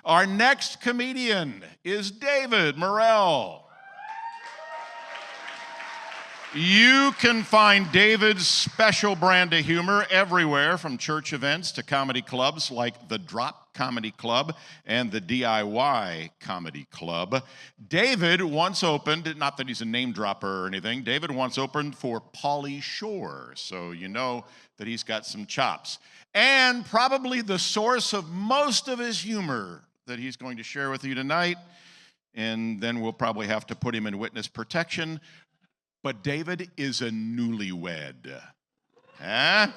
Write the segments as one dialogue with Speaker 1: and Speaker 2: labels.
Speaker 1: Our next comedian is David Morrell. You can find David's special brand of humor everywhere, from church events to comedy clubs like the Drop Comedy Club and the DIY Comedy Club. David once opened, not that he's a name dropper or anything, David once opened for Pauly Shore, so you know that he's got some chops. And probably the source of most of his humor that he's going to share with you tonight, and then we'll probably have to put him in witness protection. But David is a newlywed. Huh?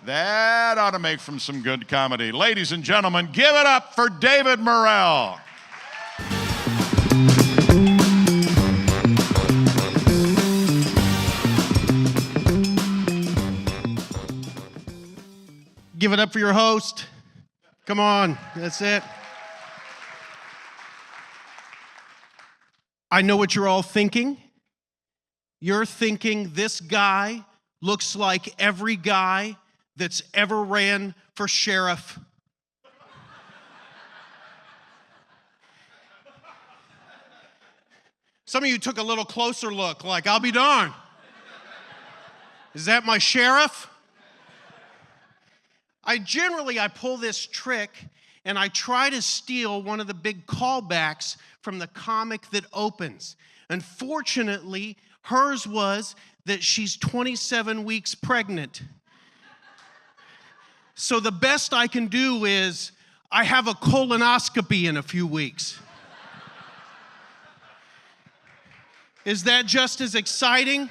Speaker 1: That ought to make from some good comedy. Ladies and gentlemen, give it up for David Morrell.
Speaker 2: Give it up for your host. Come on, that's it. I know what you're all thinking. You're thinking this guy looks like every guy that's ever ran for sheriff. Some of you took a little closer look, like, I'll be darned. Is that my sheriff? I pull this trick and I try to steal one of the big callbacks from the comic that opens. Unfortunately, hers was that she's 27 weeks pregnant. So the best I can do is, I have a colonoscopy in a few weeks. Is that just as exciting?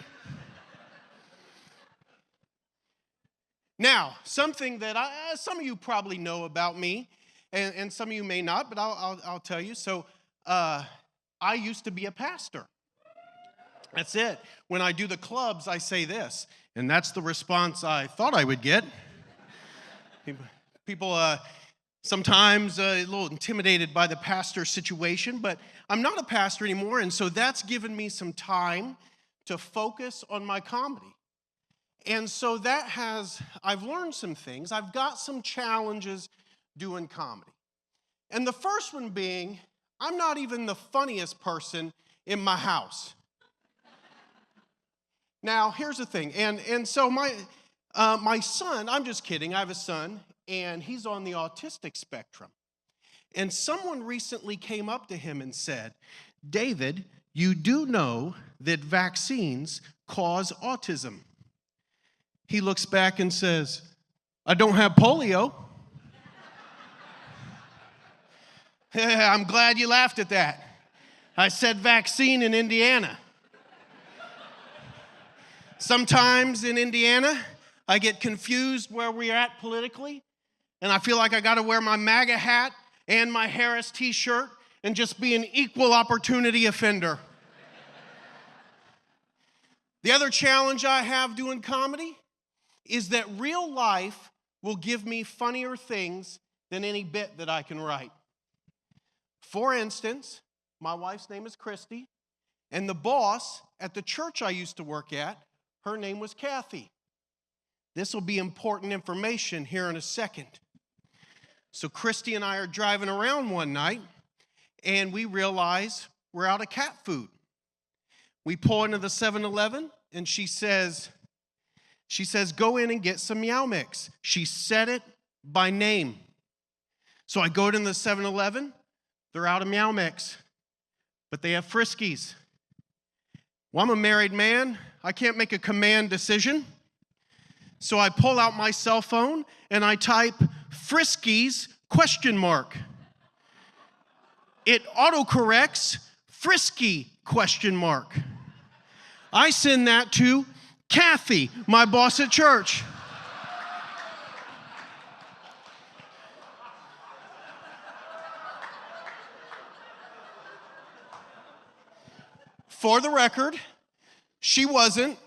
Speaker 2: Now, something that some of you probably know about me, and some of you may not, but I'll tell you. So I used to be a pastor. That's it. When I do the clubs, I say this, and that's the response I thought I would get. People sometimes a little intimidated by the pastor situation, but I'm not a pastor anymore, and so that's given me some time to focus on my comedy. And so I've learned some things. I've got some challenges doing comedy. And the first one being, I'm not even the funniest person in my house. Now, here's the thing, and so my son, I'm just kidding, I have a son, and he's on the autistic spectrum. And someone recently came up to him and said, David, you do know that vaccines cause autism. He looks back and says, I don't have polio. I'm glad you laughed at that. I said vaccine in Indiana. Sometimes in Indiana, I get confused where we're at politically, and I feel like I got to wear my MAGA hat and my Harris t-shirt and just be an equal opportunity offender. The other challenge I have doing comedy is that real life will give me funnier things than any bit that I can write. For instance, my wife's name is Christy, and the boss at the church I used to work at, her name was Kathy. This will be important information here in a second. So Christy and I are driving around one night, and we realize we're out of cat food. We pull into the 7-Eleven, and she says, go in and get some Meow Mix. She said it by name. So I go to the 7-Eleven, they're out of Meow Mix, but they have Friskies. Well, I'm a married man. I can't make a command decision. So I pull out my cell phone and I type Friskies ? It autocorrects Frisky ? I send that to Kathy, my boss at church. For the record, she wasn't.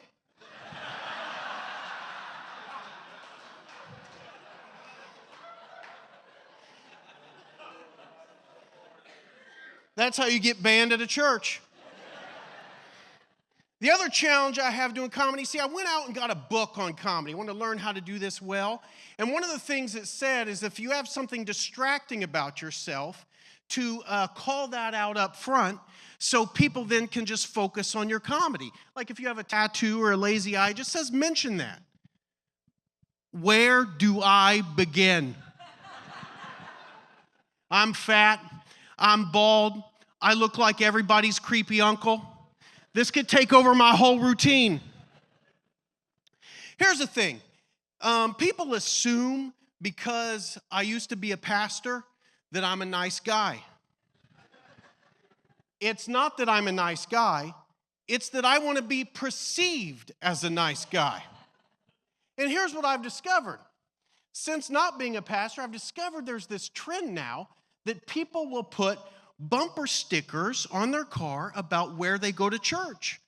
Speaker 2: That's how you get banned at a church. The other challenge I have doing comedy, see, I went out and got a book on comedy. I wanted to learn how to do this well. And one of the things it said is if you have something distracting about yourself, to call that out up front so people then can just focus on your comedy. Like if you have a tattoo or a lazy eye, it just says mention that. Where do I begin? I'm fat. I'm bald. I look like everybody's creepy uncle. This could take over my whole routine. Here's the thing. People assume because I used to be a pastor that I'm a nice guy. It's not that I'm a nice guy. It's that I want to be perceived as a nice guy. And here's what I've discovered. Since not being a pastor, I've discovered there's this trend now that people will put bumper stickers on their car about where they go to church.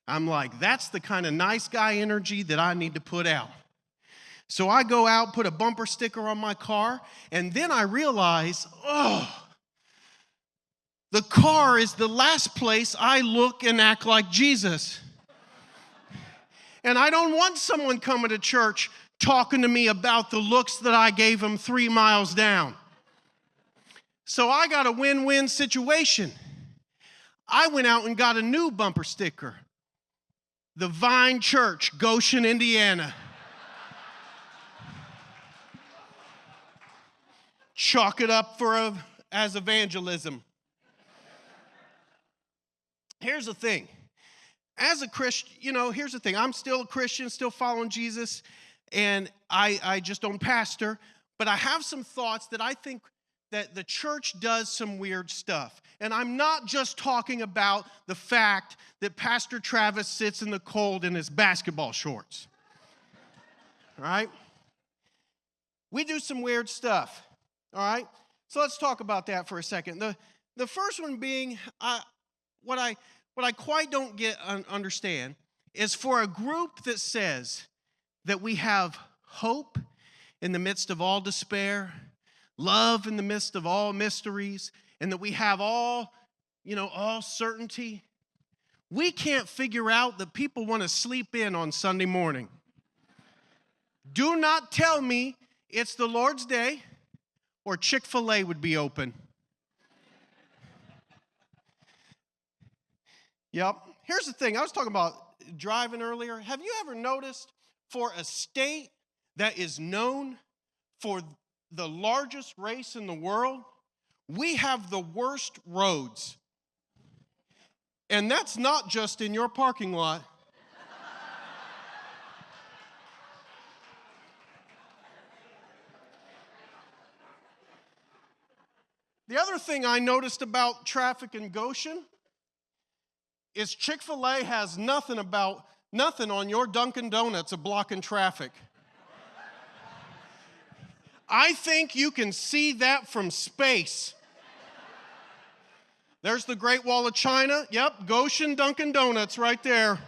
Speaker 2: I'm like, that's the kind of nice guy energy that I need to put out. So I go out, put a bumper sticker on my car, and then I realize, the car is the last place I look and act like Jesus. And I don't want someone coming to church talking to me about the looks that I gave him 3 miles down. So I got a win-win situation. I went out and got a new bumper sticker. The Vine Church, Goshen, Indiana. Chalk it up as evangelism. Here's the thing. As a Christian, here's the thing. I'm still a Christian, still following Jesus, and I just don't pastor. But I have some thoughts that I think that the church does some weird stuff. And I'm not just talking about the fact that Pastor Travis sits in the cold in his basketball shorts. All right? We do some weird stuff. All right? So let's talk about that for a second. The first one being, what I quite don't understand is for a group that says that we have hope in the midst of all despair, love in the midst of all mysteries, and that we have all certainty, we can't figure out that people want to sleep in on Sunday morning. Do not tell me it's the Lord's Day or Chick-fil-A would be open. Yep. Here's the thing. I was talking about driving earlier. Have you ever noticed for a state that is known for the largest race in the world, we have the worst roads? And that's not just in your parking lot. The other thing I noticed about traffic in Goshen is Chick-fil-A has nothing on your Dunkin' Donuts of blocking traffic. I think you can see that from space. There's the Great Wall of China. Yep, Goshen Dunkin' Donuts right there.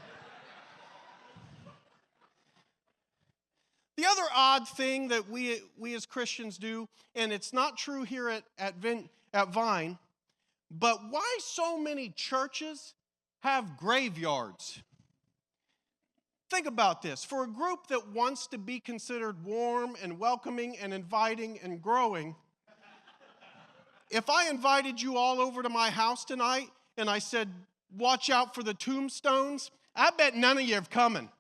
Speaker 2: The other odd thing that we as Christians do, and it's not true here at Vine, but why so many churches have graveyards? Think about this. For a group that wants to be considered warm and welcoming and inviting and growing, if I invited you all over to my house tonight and I said, watch out for the tombstones, I bet none of you are coming.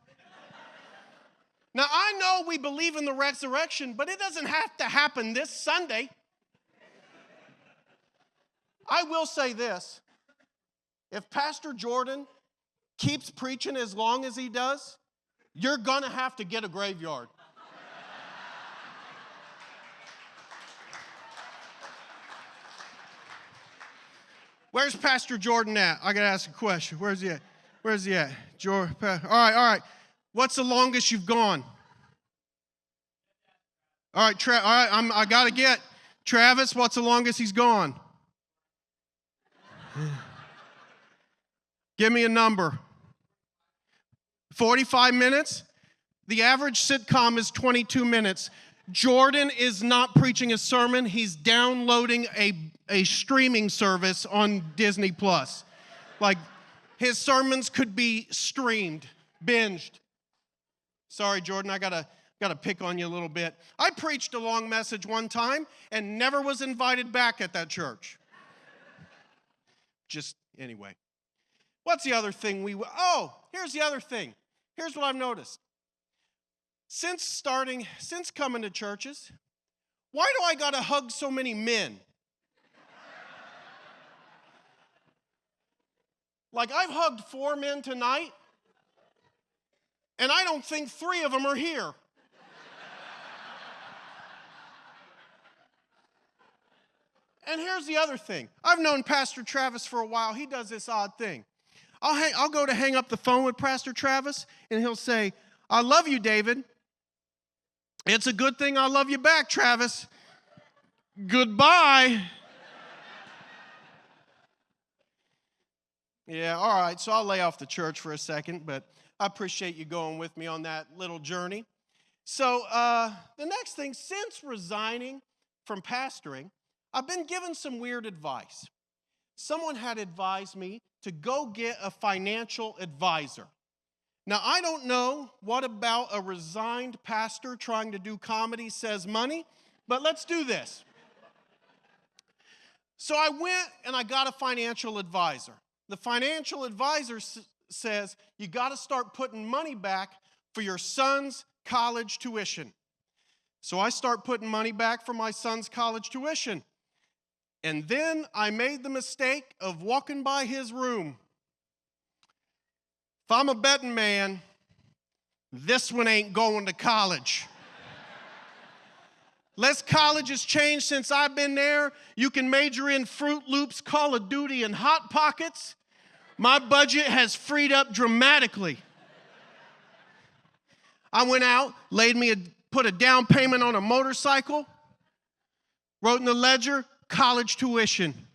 Speaker 2: Now, I know we believe in the resurrection, but it doesn't have to happen this Sunday. I will say this. If Pastor Jordan keeps preaching as long as he does, you're going to have to get a graveyard. Where's Pastor Jordan at? I got to ask a question. Where's he at? All right. What's the longest you've gone? All right, I got to get Travis. What's the longest he's gone? Give me a number. 45 minutes? The average sitcom is 22 minutes. Jordan is not preaching a sermon. He's downloading a streaming service on Disney Plus. Like, His sermons could be streamed, binged. Sorry, Jordan, I gotta pick on you a little bit. I preached a long message one time and never was invited back at that church. Just anyway. What's the other thing here's the other thing. Here's what I've noticed. Since coming to churches, why do I gotta hug so many men? Like, I've hugged 4 men tonight, and I don't think 3 of them are here. And here's the other thing. I've known Pastor Travis for a while. He does this odd thing. I'll go to hang up the phone with Pastor Travis, and he'll say, "I love you, David." "It's a good thing I love you back, Travis. Goodbye." Yeah, all right, so I'll lay off the church for a second, but I appreciate you going with me on that little journey. So the next thing, since resigning from pastoring, I've been given some weird advice. Someone had advised me to go get a financial advisor. Now, I don't know what about a resigned pastor trying to do comedy says money, but let's do this. So I went and I got a financial advisor. The financial advisor says you got to start putting money back for your son's college tuition. So I start putting money back for my son's college tuition. And then I made the mistake of walking by his room. If I'm a betting man, this one ain't going to college. Less college has changed since I've been there. You can major in Fruit Loops, Call of Duty, and Hot Pockets. My budget has freed up dramatically. I went out, put a down payment on a motorcycle, wrote in the ledger, college tuition.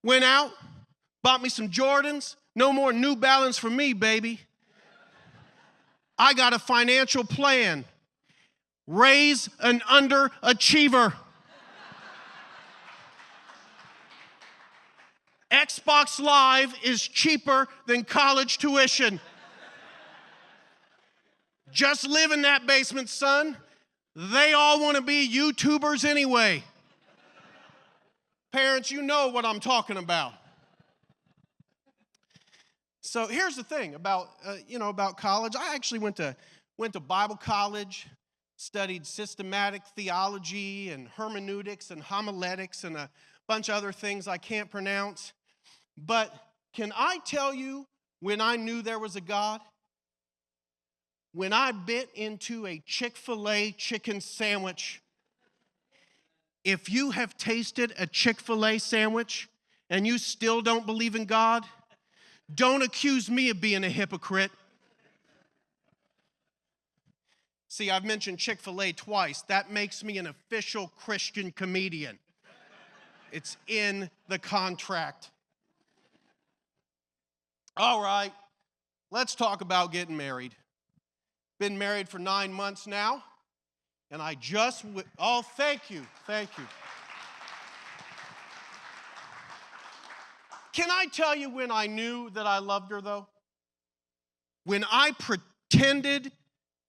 Speaker 2: Went out, bought me some Jordans. No more New Balance for me, baby. I got a financial plan. Raise an underachiever. Xbox Live is cheaper than college tuition. Just live in that basement, son. They all want to be YouTubers anyway. Parents, you know what I'm talking about. So here's the thing about college. I actually went to Bible college, studied systematic theology and hermeneutics and homiletics and a bunch of other things I can't pronounce. But can I tell you when I knew there was a God? When I bit into a Chick-fil-A chicken sandwich. If you have tasted a Chick-fil-A sandwich and you still don't believe in God, don't accuse me of being a hypocrite. See, I've mentioned Chick-fil-A twice. That makes me an official Christian comedian. It's in the contract. All right, let's talk about getting married. Been married for 9 months now, and I just, thank you. Can I tell you when I knew that I loved her, though? When I pretended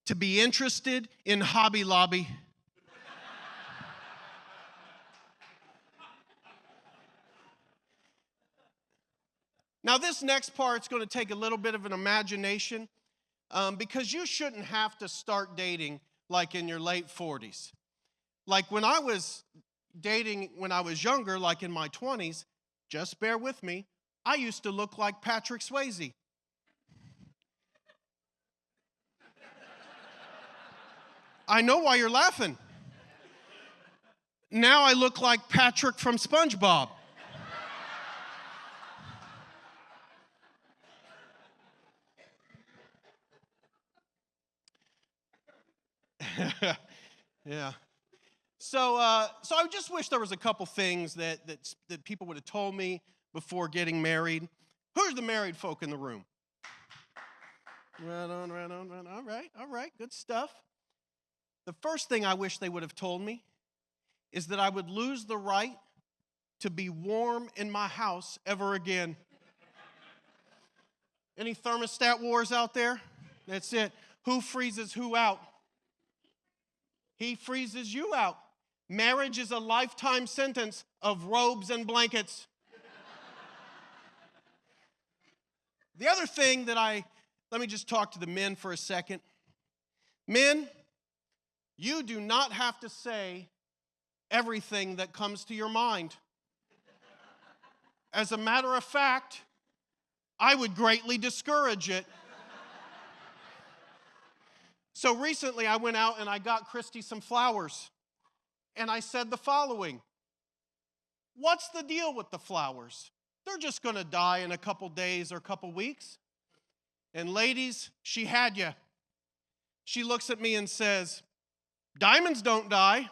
Speaker 2: to be interested in Hobby Lobby. Now, this next part's going to take a little bit of an imagination because you shouldn't have to start dating like in your late 40s. Like when I was dating when I was younger, like in my 20s, just bear with me, I used to look like Patrick Swayze. I know why you're laughing. Now I look like Patrick from SpongeBob. Yeah. So I just wish there was a couple things that people would have told me before getting married. Who's the married folk in the room? Right on. All right, good stuff. The first thing I wish they would have told me is that I would lose the right to be warm in my house ever again. Any thermostat wars out there? That's it. Who freezes who out? He freezes you out. Marriage is a lifetime sentence of robes and blankets. The other thing that let me just talk to the men for a second. Men, you do not have to say everything that comes to your mind. As a matter of fact, I would greatly discourage it. So recently I went out and I got Christy some flowers. And I said the following: what's the deal with the flowers? They're just going to die in a couple days or a couple weeks. And ladies, she had you. She looks at me and says, diamonds don't die.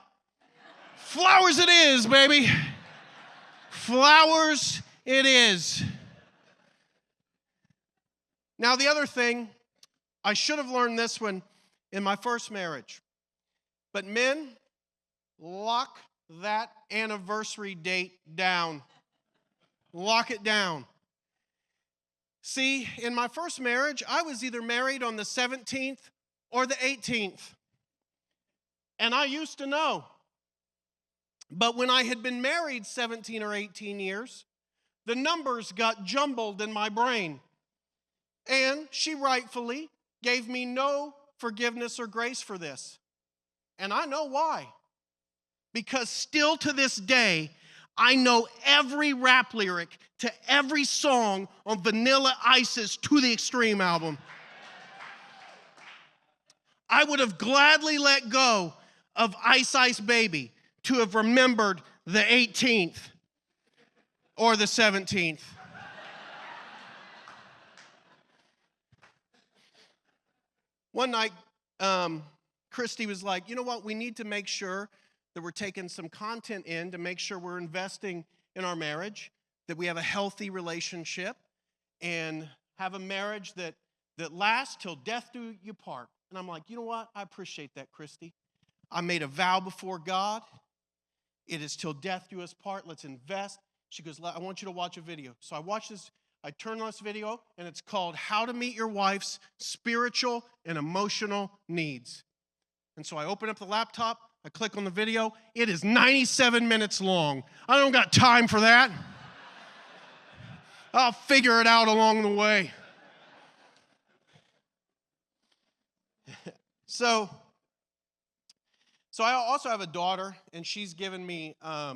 Speaker 2: Flowers it is, baby. Flowers it is. Now, the other thing, I should have learned this one in my first marriage. But men, lock that anniversary date down. Lock it down. See, in my first marriage, I was either married on the 17th or the 18th. And I used to know. But when I had been married 17 or 18 years, the numbers got jumbled in my brain. And she rightfully gave me no forgiveness or grace for this. And I know why. Because still to this day, I know every rap lyric to every song on Vanilla Ice's To the Extreme album. I would have gladly let go of Ice Ice Baby to have remembered the 18th or the 17th. One night, Christy was like, you know what, we need to make sure that we're taking some content in to make sure we're investing in our marriage, that we have a healthy relationship, and have a marriage that lasts till death do you part. And I'm like, you know what? I appreciate that, Christy. I made a vow before God. It is till death do us part. Let's invest. She goes, I want you to watch a video. So I watched this. I turned on this video, and it's called How to Meet Your Wife's Spiritual and Emotional Needs. And so I open up the laptop. I click on the video. It is 97 minutes long. I don't got time for that. I'll figure it out along the way. So I also have a daughter, and she's given me a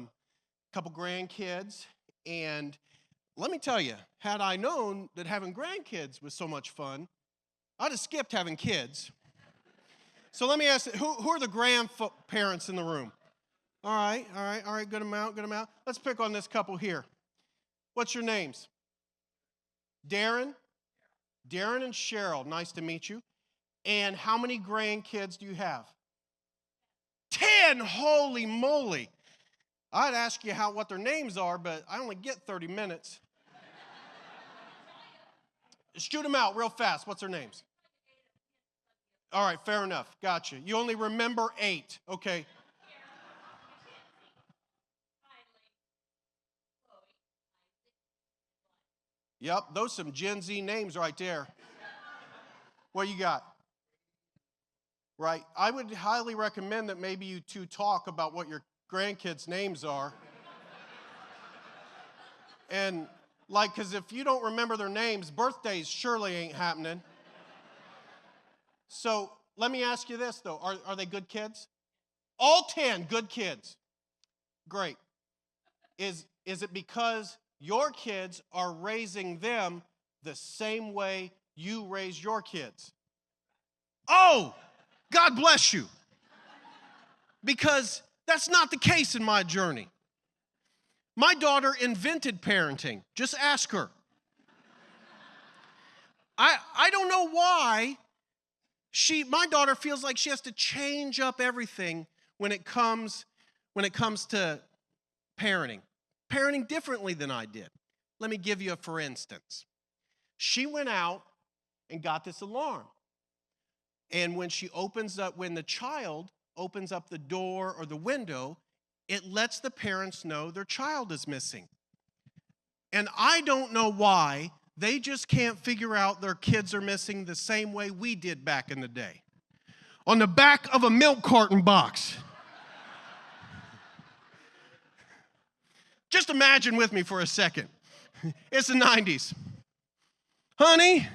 Speaker 2: couple grandkids. And let me tell you, had I known that having grandkids was so much fun, I'd have skipped having kids. So let me ask, who are the grandparents in the room? All right, good amount. Let's pick on this couple here. What's your names? Darren and Cheryl, nice to meet you. And how many grandkids do you have? 10, holy moly. I'd ask you what their names are, but I only get 30 minutes. Shoot them out real fast. What's their names? All right, fair enough. Gotcha. You only remember 8. Okay. Yep, those some Gen Z names right there. What you got? Right. I would highly recommend that maybe you two talk about what your grandkids' names are. And, because if you don't remember their names, birthdays surely ain't happening. So let me ask you this, though. Are they good kids? All 10 good kids. Great. Is it because your kids are raising them the same way you raise your kids? Oh, God bless you. Because that's not the case in my journey. My daughter invented parenting. Just ask her. I don't know why my daughter feels like she has to change up everything when it comes to parenting. Parenting differently than I did. Let me give you a for instance. She went out and got this alarm. And when the child opens up the door or the window, it lets the parents know their child is missing. And I don't know why They just can't figure out their kids are missing the same way we did back in the day. On the back of a milk carton box. Just imagine with me for a second. It's the 90s. Honey,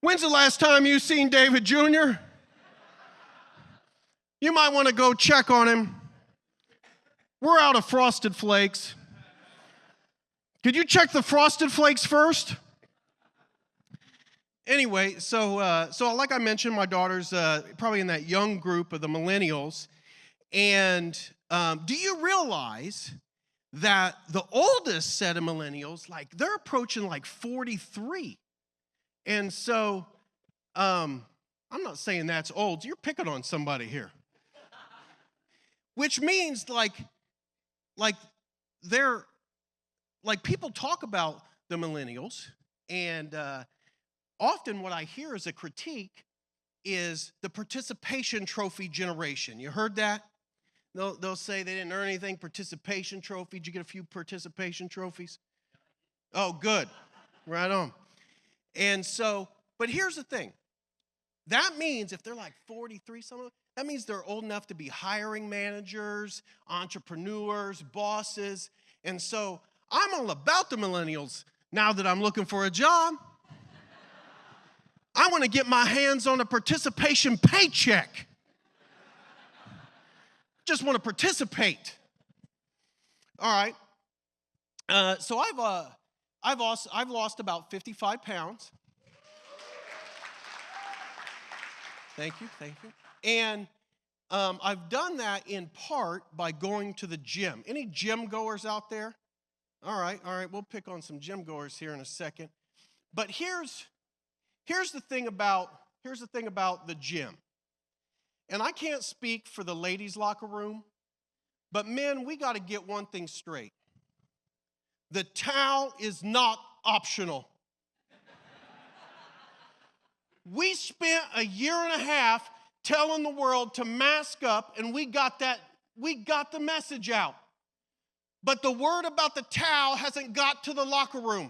Speaker 2: when's the last time you seen David Jr.? You might want to go check on him. We're out of Frosted Flakes. Could you check the Frosted Flakes first? Anyway, so like I mentioned, my daughter's probably in that young group of the millennials. And do you realize that the oldest set of millennials, like they're approaching like 43? And so I'm not saying that's old. You're picking on somebody here. Which means like they're, like people talk about the millennials, and often what I hear as a critique is the participation trophy generation. You heard that? They'll say they didn't earn anything, participation trophy. Did you get a few participation trophies? Oh, good. Right on. And so, but here's the thing. That means if they're like 43 something, that means they're old enough to be hiring managers, entrepreneurs, bosses. And so I'm all about the millennials now that I'm looking for a job. I want to get my hands on a participation paycheck. Just want to participate. All right. So I've lost about 55 pounds. Thank you. And I've done that in part by going to the gym. Any gym goers out there? All right. We'll pick on some gym goers here in a second. But here's the thing about the gym. And I can't speak for the ladies' locker room, but men, we got to get one thing straight. The towel is not optional. We spent a year and a half telling the world to mask up, and we got the message out. But the word about the towel hasn't got to the locker room.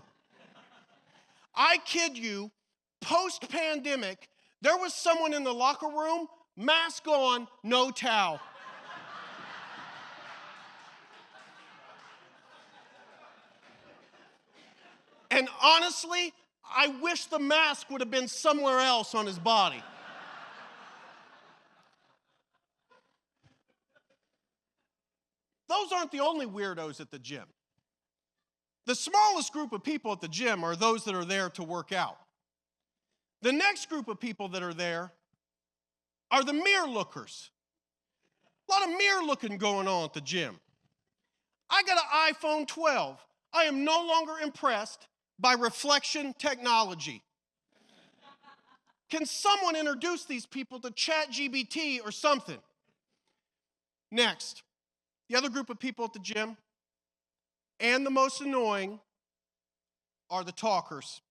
Speaker 2: I kid you, post-pandemic, there was someone in the locker room, mask on, no towel. And honestly, I wish the mask would have been somewhere else on his body. Those aren't the only weirdos at the gym. The smallest group of people at the gym are those that are there to work out. The next group of people that are there are the mirror lookers. A lot of mirror looking going on at the gym. I got an iPhone 12. I am no longer impressed by reflection technology. Can someone introduce these people to ChatGPT or something? Next, the other group of people at the gym, and the most annoying, are the talkers.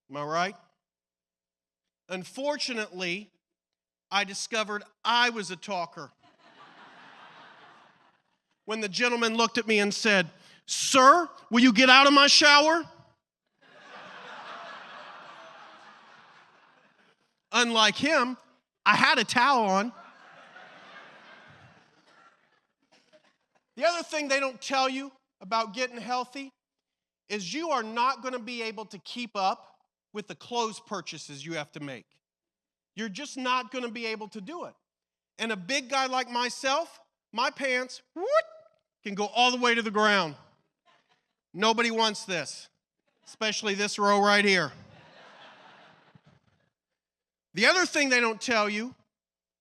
Speaker 2: Am I right? Unfortunately, I discovered I was a talker. When the gentleman looked at me and said, "Sir, will you get out of my shower?" Unlike him, I had a towel on. The other thing they don't tell you about getting healthy is you are not going to be able to keep up with the clothes purchases you have to make. You're just not going to be able to do it. And a big guy like myself, my pants can go all the way to the ground. Nobody wants this, especially this row right here. The other thing they don't tell you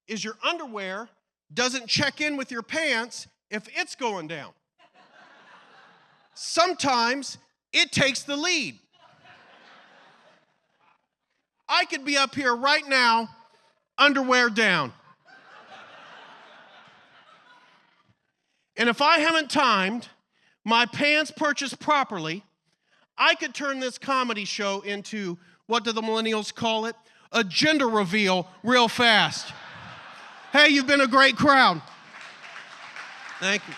Speaker 2: is your underwear doesn't check in with your pants if it's going down. Sometimes it takes the lead. I could be up here right now, underwear down. And if I haven't timed my pants purchased properly, I could turn this comedy show into, what do the millennials call it? A gender reveal real fast. Hey, you've been a great crowd. Thank you.